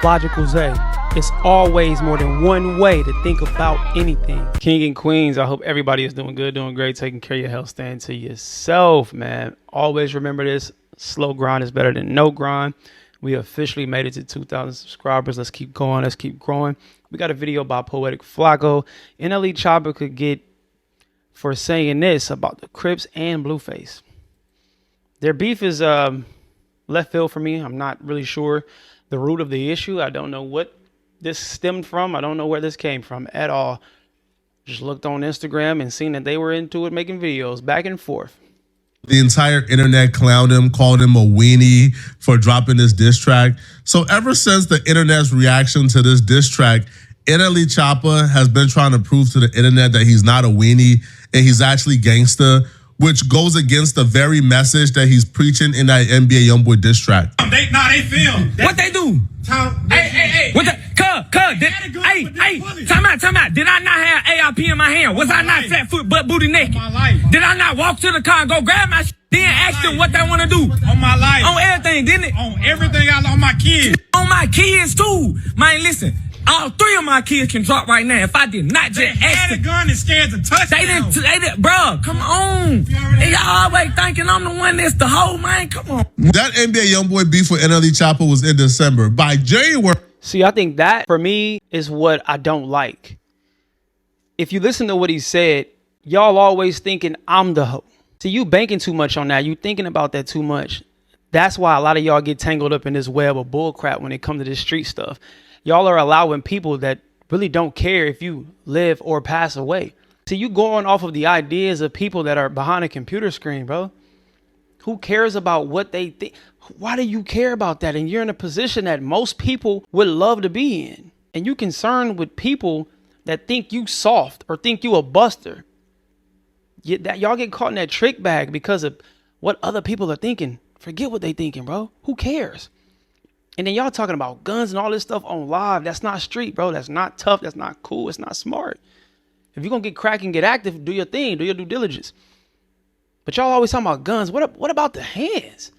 Logical Zay. It's always more than one way to think about anything. King and queens, I hope everybody is doing good, doing great, taking care of your health, staying to yourself, man. Always remember this, slow grind is better than no grind. We officially made it to 2,000 subscribers. Let's keep going, let's keep growing. We got a video by Poetic Flacco. NLE CHOPPA could get for saying this about the Crips and Blueface. Their beef is left field for me. I'm not really sure the root of the issue. I don't know what this stemmed from. I don't know where this came from at all. Just looked on Instagram and seen that they were into it, making videos back and forth. The entire internet clowned him, called him a weenie for dropping this diss track. So ever since the internet's reaction to this diss track, NLE CHOPPA has been trying to prove to the internet that he's not a weenie and he's actually gangster, which goes against the very message that he's preaching in that NBA Youngboy diss track. They feel. What they do? Hey. What the? Time out. Did I not have ARP in my hand? Was I not fat foot, butt, booty, naked? On my life. Did I not walk to the car and go grab my shit, then ask them what they want to do? On my life. On everything, didn't it? On everything, on my kids. On my kids, too. Man, listen. All three of my kids can drop right now if I did not just ask them. They had a gun and scared to touch them. They didn't, bro, come on. They always thinking I'm the one that's the whole, man. Come on. That NBA Youngboy beef with NLE CHOPPA was in December. By January. See, I think that, for me, is what I don't like. If you listen to what he said, y'all always thinking I'm the hoe. See, you banking too much on that. You thinking about that too much. That's why a lot of y'all get tangled up in this web of bullcrap when it comes to this street stuff. Y'all are allowing people that really don't care if you live or pass away. See, you going off of the ideas of people that are behind a computer screen, bro. Who cares about what they think? Why do you care about that? And you're in a position that most people would love to be in. And you concerned with people that think you soft or think you a buster. Y'all get caught in that trick bag because of what other people are thinking. Forget what they thinking, bro. Who cares? And then y'all talking about guns and all this stuff on live. That's not street, bro. That's not tough. That's not cool. It's not smart. If you're going to get cracking, get active, do your thing. Do your due diligence. But y'all always talking about guns. What about the hands?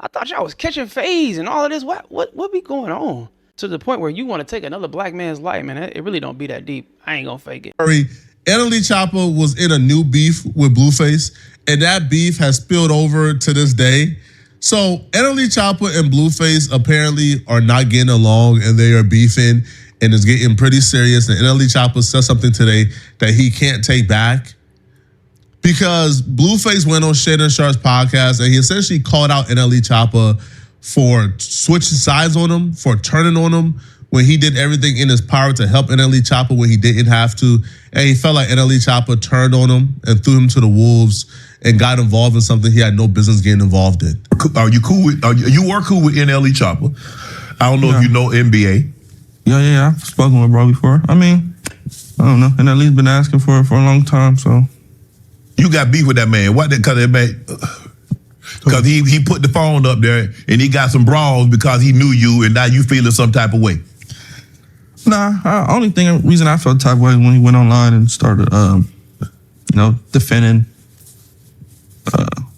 I thought y'all was catching phase and all of this. What be going on? To the point where you want to take another black man's life, man. It really don't be that deep. I ain't going to fake it. NLE CHOPPA was in a new beef with Blueface, and that beef has spilled over to this day. So NLE CHOPPA and Blueface apparently are not getting along and they are beefing and it's getting pretty serious. And NLE CHOPPA said something today that he can't take back because Blueface went on Shade and Sharp's podcast and he essentially called out NLE CHOPPA for switching sides on him, for turning on him when he did everything in his power to help NLE CHOPPA when he didn't have to. And he felt like NLE CHOPPA turned on him and threw him to the wolves and got involved in something he had no business getting involved in. Are you cool with, you were cool with NLE CHOPPA? I don't know if you know NBA. Yeah, I've spoken with bro before. I mean, I don't know. NLE's been asking for it for a long time, so. You got beef with that man. What? Because he put the phone up there and he got some brawls because he knew you and now you feeling some type of way. Nah, reason I felt the type of way when he went online and started, defending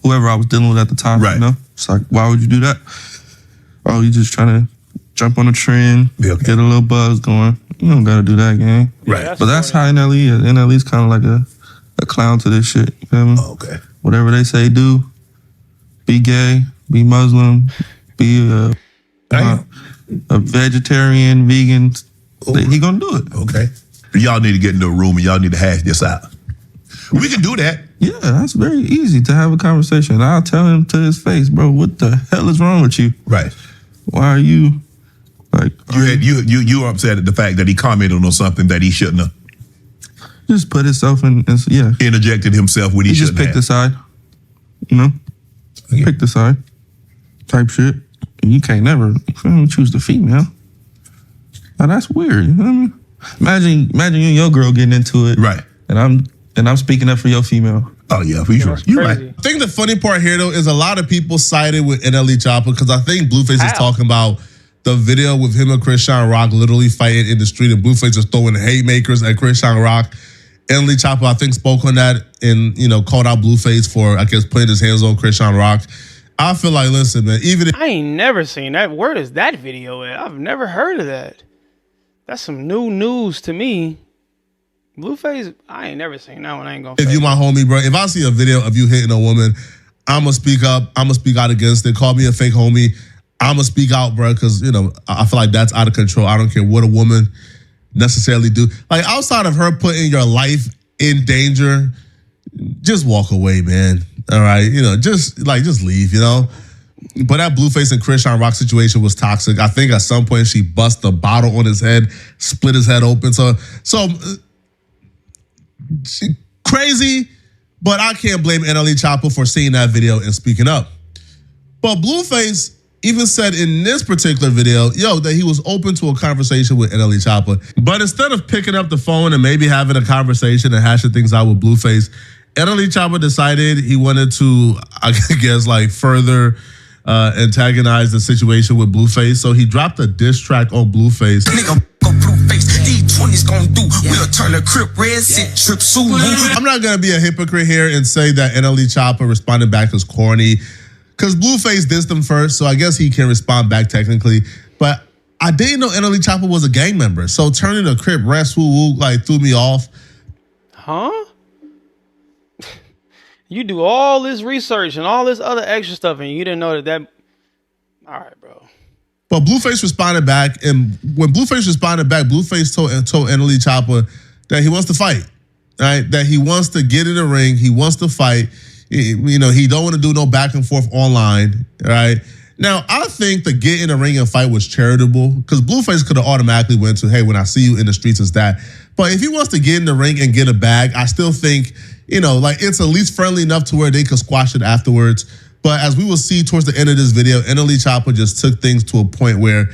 whoever I was dealing with at the time. Right. You know, it's like, why would you do that? Oh, you just trying to jump on a trend, get a little buzz going. You don't gotta do that, gang. Right. Yeah, but that's how NLE is. NLE's kind of like a clown to this shit. You feel me? Oh, okay. Whatever they say, do. Be gay, be Muslim, be a vegetarian, vegan. He gonna do it. Okay. Y'all need to get into a room and y'all need to hash this out. We can do that. Yeah, that's very easy to have a conversation. I'll tell him to his face, bro, what the hell is wrong with you? Right. Why are you like you were upset at the fact that he commented on something that he shouldn't have. Just put himself in, Interjected himself when he just shouldn't have. picked a side. You know? Yeah. Pick the side. Type shit. And you can't never choose the female. Now that's weird. You know what I mean? Imagine you and your girl getting into it. Right. And I'm speaking up for your female. Oh yeah, for sure. You're right. I think the funny part here though is a lot of people sided with NLE CHOPPA because I think Blueface is talking about the video with him and Christian Rock literally fighting in the street and Blueface is throwing haymakers at Christian Rock. NLE CHOPPA I think spoke on that and called out Blueface for I guess putting his hands on Christian Rock. I feel like, listen, man, even if I ain't never seen that. Where is that video at? I've never heard of that. That's some new news to me. Blueface, I ain't never seen that one. I ain't gonna. if you my homie, bro, if I see a video of you hitting a woman, I'ma speak up. I'ma speak out against it. Call me a fake homie. I'ma speak out, bro, because you know I feel like that's out of control. I don't care what a woman necessarily do. Like outside of her putting your life in danger, just walk away, man. All right, you know, just leave, you know. But that Blueface and Christian Rock situation was toxic. I think at some point she bust a bottle on his head, split his head open. So crazy, but I can't blame NLE Choppa for seeing that video and speaking up. But Blueface even said in this particular video, that he was open to a conversation with NLE Choppa. But instead of picking up the phone and maybe having a conversation and hashing things out with Blueface, NLE Choppa decided he wanted to, I guess, like further antagonize the situation with Blueface. So he dropped a diss track on Blueface. Nigga, go Blueface. D20's gonna do. We'll turn a crip red, sit trip Sulu. I'm not gonna be a hypocrite here and say that NLE Choppa responded back as corny, because Blueface dissed him first, so I guess he can respond back technically. But I didn't know NLE Choppa was a gang member, so turning a crip red Sulu like threw me off. Huh? You do all this research and all this other extra stuff, and you didn't know that. All right, bro. But Blueface responded back, and when Blueface responded back, Blueface told NLE Choppa that he wants to fight, right? That he wants to get in the ring, he wants to fight. You know, he don't want to do no back and forth online, right? Now, I think the get in the ring and fight was charitable, because Blueface could have automatically went to, hey, when I see you in the streets, it's that. But if he wants to get in the ring and get a bag, I still think, you know, like it's at least friendly enough to where they could squash it afterwards. But as we will see towards the end of this video, NLE Choppa just took things to a point where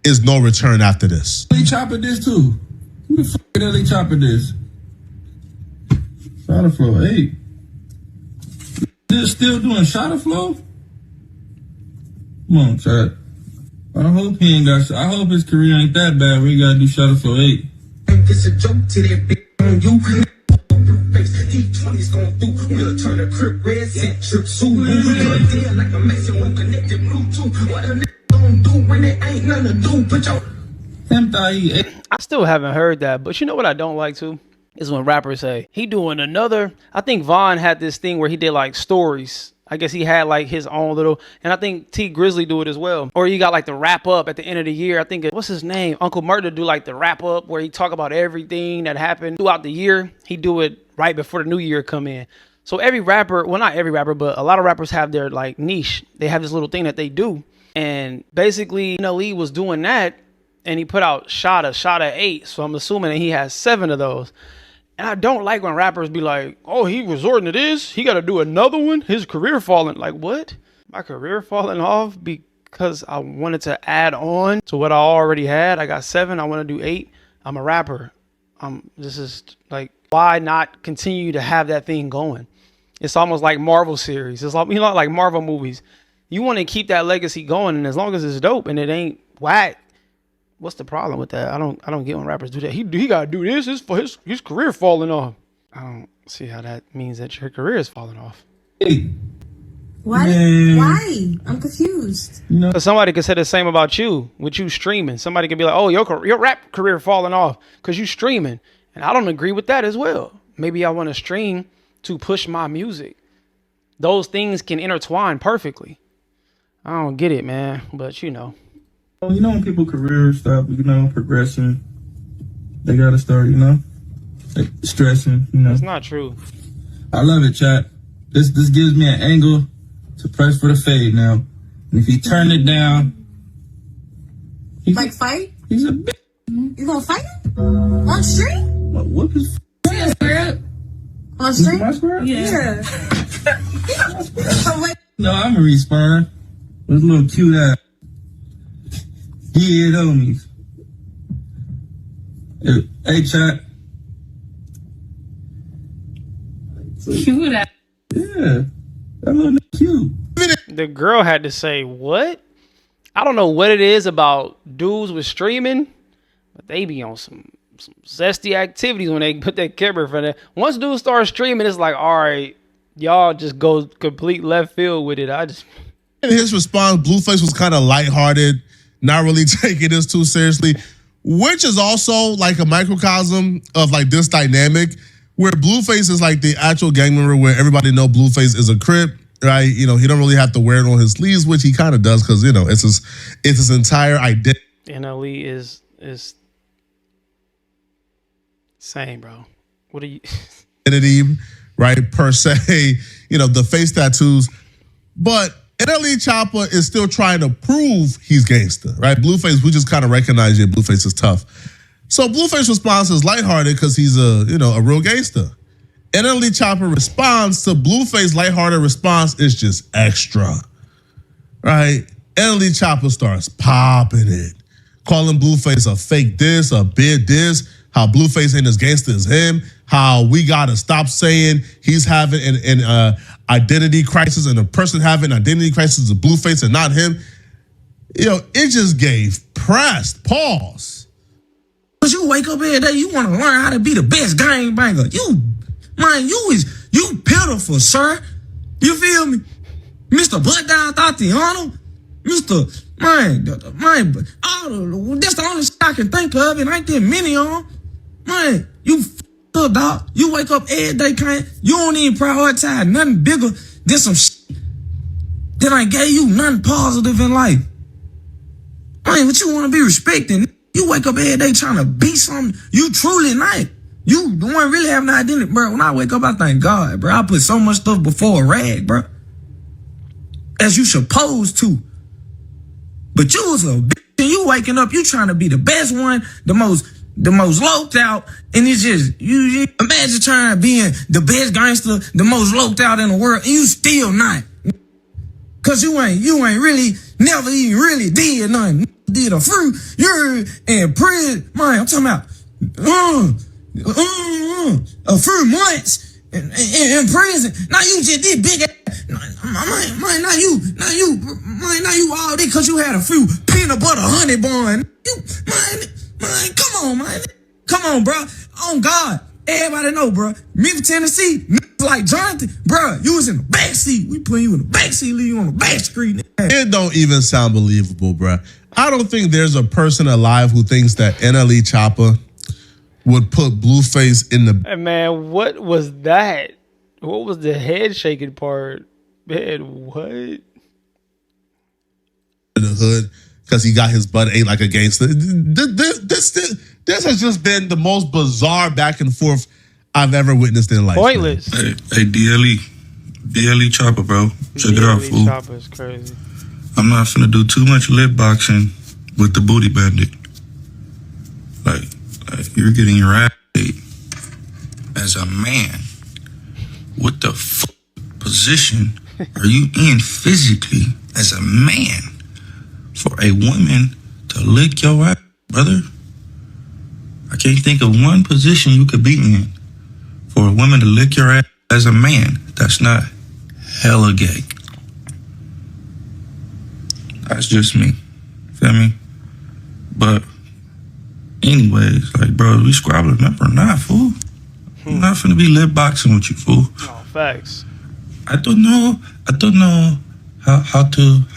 is no return after this. NLE Choppa this too. Who the fuck did NLE Choppa this? Shot of flow 8. Still doing shot of flow? Come on, chat. I hope he ain't got. I hope his career ain't that bad where he gotta do shot of flow 8. It's a joke to that bitch on you. D20's gonna do. We'll turn a crip red, sit trip Sulu. Deal like a Mexican connected Bluetooth. What a nigga gonna do when it ain't nothing to do? Put your I still haven't heard that, but you know what I don't like too? Is when rappers say, he doing another. I think Vaughn had this thing where he did like stories. I guess he had like his own little, and I think T Grizzly do it as well. Or you got like the wrap up at the end of the year. I think, what's his name? Uncle Murder do like the wrap up where he talk about everything that happened throughout the year. He do it right before the new year come in. So every rapper, well, not every rapper, but a lot of rappers have their like niche. They have this little thing that they do. And basically NLE was doing that, and he put out shot of 8. So I'm assuming that he has 7 of those. And I don't like when rappers be like, oh, he resorting to this, he got to do another one, his career falling. Like, what? My career falling off because I wanted to add on to what I already had. I got 7, I want to do 8. I'm a rapper. This is like, why not continue to have that thing going? It's almost like Marvel series. It's like, you know, like Marvel movies. You want to keep that legacy going, and as long as it's dope and it ain't whack, what's the problem with that? I don't get when rappers do that. He gotta do this. His career falling off. I don't see how that means that your career is falling off. Hey. Why? Man. Why? I'm confused. You know, Because somebody could say the same about you with you streaming. Somebody could be like, oh, your rap career falling off because you streaming. And I don't agree with that as well. Maybe I want to stream to push my music. Those things can intertwine perfectly. I don't get it, man. But you know. you know when people careers stop, you know, progressing, they gotta start, you know, like stressing, you know. That's not true. I love it, chat. This gives me an angle to press for the fade now. And if he turn it down, like fight? He's a bitch. You gonna fight him? On stream? Whoop his On stream? my square? Yeah. No, I'm a respawn. With a little cute ass. Yeah, homies. Hey, chat. Cute ass. Yeah. That little nigga cute. The girl had to say, what? I don't know what it is about dudes with streaming, but they be on some zesty activities when they put that camera in front of them. Once dudes start streaming, it's like, all right, y'all just go complete left field with it. In his response, Blueface was kind of lighthearted, not really taking this too seriously, which is also like a microcosm of like this dynamic where Blueface is like the actual gang member where everybody know Blueface is a Crip, right? You know, he don't really have to wear it on his sleeves, which he kind of does because, you know, it's his entire identity. NLE is same, bro. What are you? Identity, right, per se, you know, the face tattoos. But NLE Choppa is still trying to prove he's gangster, right? Blueface, we just kind of recognize you. Blueface is tough. So Blueface response is lighthearted because he's a real gangster. NLE Choppa responds to Blueface lighthearted response is just extra, right? NLE Choppa starts popping it, calling Blueface a fake this, a bid this, how Blueface ain't as gangster as him, how we gotta stop saying he's having an identity crisis and the person having identity crisis is Blueface and not him. You know, it just gave pressed pause. Cause you wake up every day, you want to learn how to be the best gang banger. You pitiful, sir. You feel me? Mr. Butt Down Tatiana, Mr. That's the only shit I can think of. It ain't that many of them. Man, you up, dog. You wake up every day, you don't even prioritize nothing bigger than some shit that ain't gave you nothing positive in life. Man, but you want to be respected. You wake up every day trying to be something you truly not. You don't really have an identity, bro. When I wake up, I thank God, bro. I put so much stuff before a rag, bro. As you supposed to. But you was a bitch and you waking up, you trying to be the best one, the most loped out, and it's just, you imagine trying to be the best gangster, the most loped out in the world, and you still not. Cause you ain't really, never even really did nothing. Did a few, you're in prison, man, I'm talking about, a few months in prison. Now you just did big ass, man, now you all this cause you had a few peanut butter honey bun. Man, come on, bro. On God, everybody know, bro. Memphis, Tennessee, like Jonathan, bro. You was in the back seat. We putting you in the back seat, leave you on the back street. It don't even sound believable, bro. I don't think there's a person alive who thinks that NLE Choppa would put Blueface in the. Hey, man, what was that? What was the head shaking part? Man, what? In the hood because he got his butt ate like a gangster. This has just been the most bizarre back and forth I've ever witnessed in life. Pointless. Hey, DLE Choppa, bro. Check it out, fool. Choppa is crazy. I'm not finna do too much lip boxing with the booty bandit. Like you're getting your ass ate as a man. What the position are you in physically as a man for a woman to lick your ass, brother? I can't think of one position you could be in for a woman to lick your ass as a man. That's not hella gay. That's just me. Feel me? But anyways, like, bro, we squabbling remember not, fool. I'm not finna be lip boxing with you, fool. No, facts. I don't know how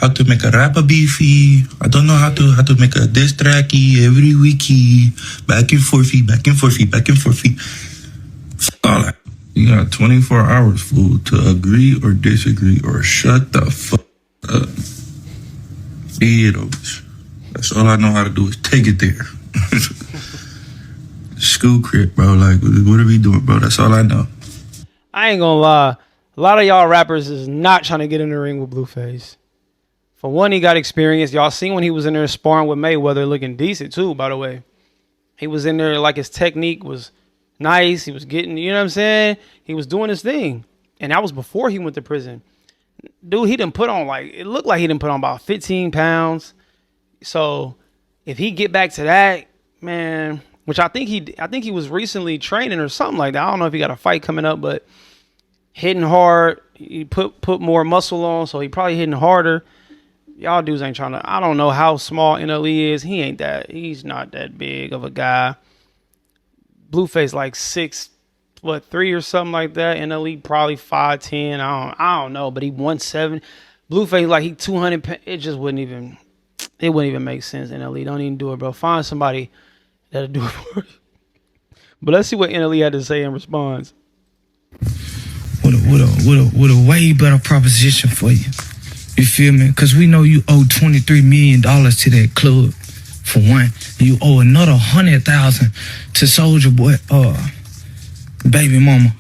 to make a rapper beefy. I don't know how to make a diss tracky every weeky. Back and forthy. Fuck all that. You got 24 hours, fool, to agree or disagree or shut the fuck up. That's all I know how to do is take it there. School crib, bro. Like, what are we doing, bro? That's all I know. I ain't gonna lie. A lot of y'all rappers is not trying to get in the ring with Blueface. For one, he got experience. Y'all seen when he was in there sparring with Mayweather, looking decent too, by the way. He was in there like his technique was nice. He was getting, you know what I'm saying? He was doing his thing. And that was before he went to prison. Dude, he didn't put on it looked like he didn't put on about 15 pounds. So if he get back to that, man, which I think he was recently training or something like that. I don't know if he got a fight coming up, but hitting hard, he put more muscle on, so he probably hitting harder. Y'all dudes ain't trying to, I don't know how small NLE is. He's not that big of a guy. Blueface like 6'3" or something like that. NLE probably 5'10". I don't know, but he 170. Blueface like he 200. It just wouldn't even. It wouldn't even make sense. NLE, don't even do it, bro. Find somebody that'll do it for you. But let's see what NLE had to say in response. With a way better proposition for you. You feel me? Because we know you owe $23 million to that club, for one. You owe another $100,000 to Soldier Boy, baby mama.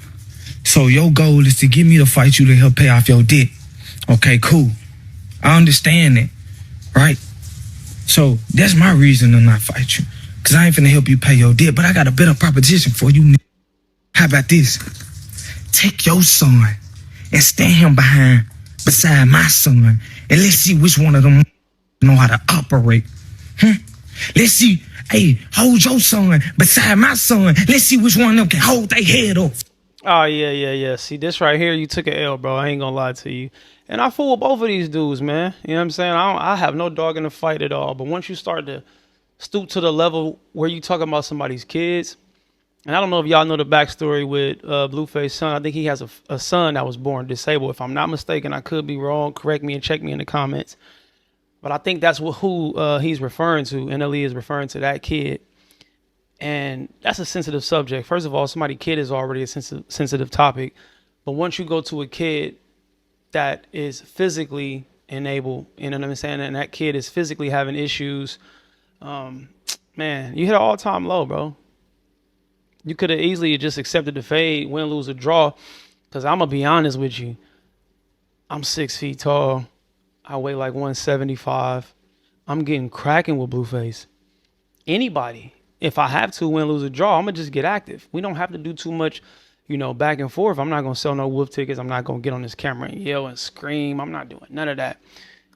So your goal is to get me to fight you to help pay off your debt. Okay, cool. I understand that, right? So that's my reason to not fight you. Because I ain't finna help you pay your debt, but I got a better proposition for you. How about this? Take your son and stand him beside my son, and let's see which one of them know how to operate. Let's see. Hey, hold your son beside my son. Let's see which one of them can hold their head up. Oh, yeah. See, this right here, you took an L, bro. I ain't gonna lie to you. And I fool with both of these dudes, man. You know what I'm saying? I have no dog in the fight at all. But once you start to stoop to the level where you talking about somebody's kids, and I don't know if y'all know the backstory with Blueface's son. I think he has a son that was born disabled. If I'm not mistaken, I could be wrong. Correct me and check me in the comments. But I think that's who he's referring to. NLE is referring to that kid. And that's a sensitive subject. First of all, somebody's kid is already a sensitive topic. But once you go to a kid that is physically enabled, you know what I'm saying, and that kid is physically having issues, man, you hit an all-time low, bro. You could have easily just accepted the fade, win, lose, or draw. Because I'm going to be honest with you. I'm 6 feet tall. I weigh like 175. I'm getting cracking with Blueface. Anybody, if I have to win, lose, or draw, I'm going to just get active. We don't have to do too much, back and forth. I'm not going to sell no wolf tickets. I'm not going to get on this camera and yell and scream. I'm not doing none of that.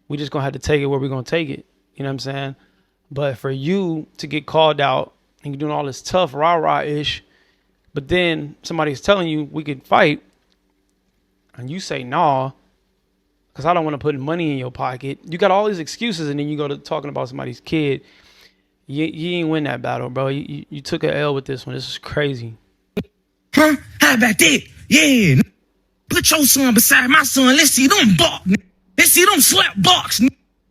We just going to have to take it where we're going to take it. You know what I'm saying? But for you to get called out, and you're doing all this tough rah-rah-ish, but then somebody's telling you we could fight, and you say, nah, because I don't want to put money in your pocket. You got all these excuses, and then you go to talking about somebody's kid. You ain't win that battle, bro. You took an L with this one. This is crazy. Huh? How about that? Yeah. Put your son beside my son. Let's see them bark. Let's see them slap box.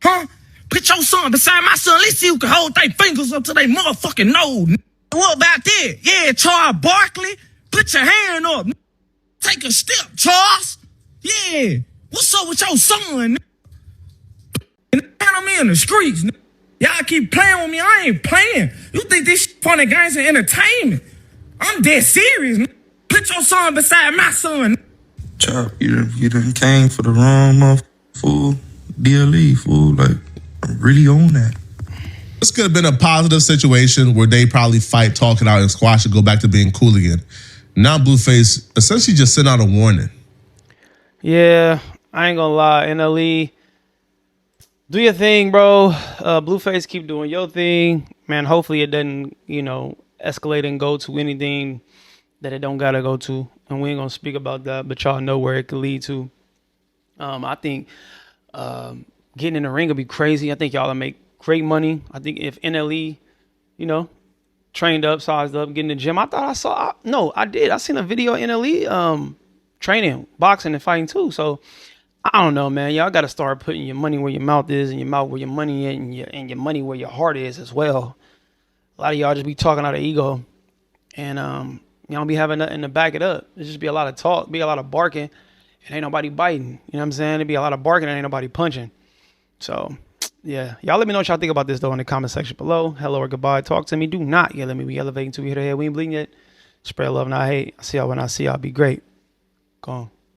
Huh? Put your son beside my son. Let's see who can hold their fingers up to their motherfucking nose. What about that? Yeah, Charles Barkley. Put your hand up. Take a step, Charles. Yeah. What's up with your son? And I'm in the streets. Y'all keep playing with me. I ain't playing. You think this funny games and entertainment? I'm dead serious. Put your son beside my son. Chop, you done came for the wrong motherfucker, fool. DLE, fool. Like, I'm really on that. This could have been a positive situation where they probably fight, talk it out, and squash and go back to being cool again. Now Blueface essentially just sent out a warning. Yeah, I ain't gonna lie. NLE, do your thing, bro. Blueface, keep doing your thing. Man, hopefully it doesn't, escalate and go to anything that it don't gotta go to. And we ain't gonna speak about that, but y'all know where it could lead to. I think getting in the ring will be crazy. I think y'all will make great money. I think if NLE, trained up, sized up, getting in the gym. I did. I seen a video of NLE training, boxing and fighting too. So I don't know, man. Y'all got to start putting your money where your mouth is, and your mouth where your money is, and your money where your heart is as well. A lot of y'all just be talking out of ego, and y'all don't be having nothing to back it up. It just be a lot of talk, be a lot of barking, and ain't nobody biting. You know what I'm saying? It be a lot of barking and ain't nobody punching. So yeah, y'all let me know what y'all think about this though in the comment section below. Hello or goodbye. Talk to me. Do not yell at me. We elevating to we hit ahead. We ain't bleeding yet. Spread love, not hate. I see y'all when I see y'all. Be great. Go on.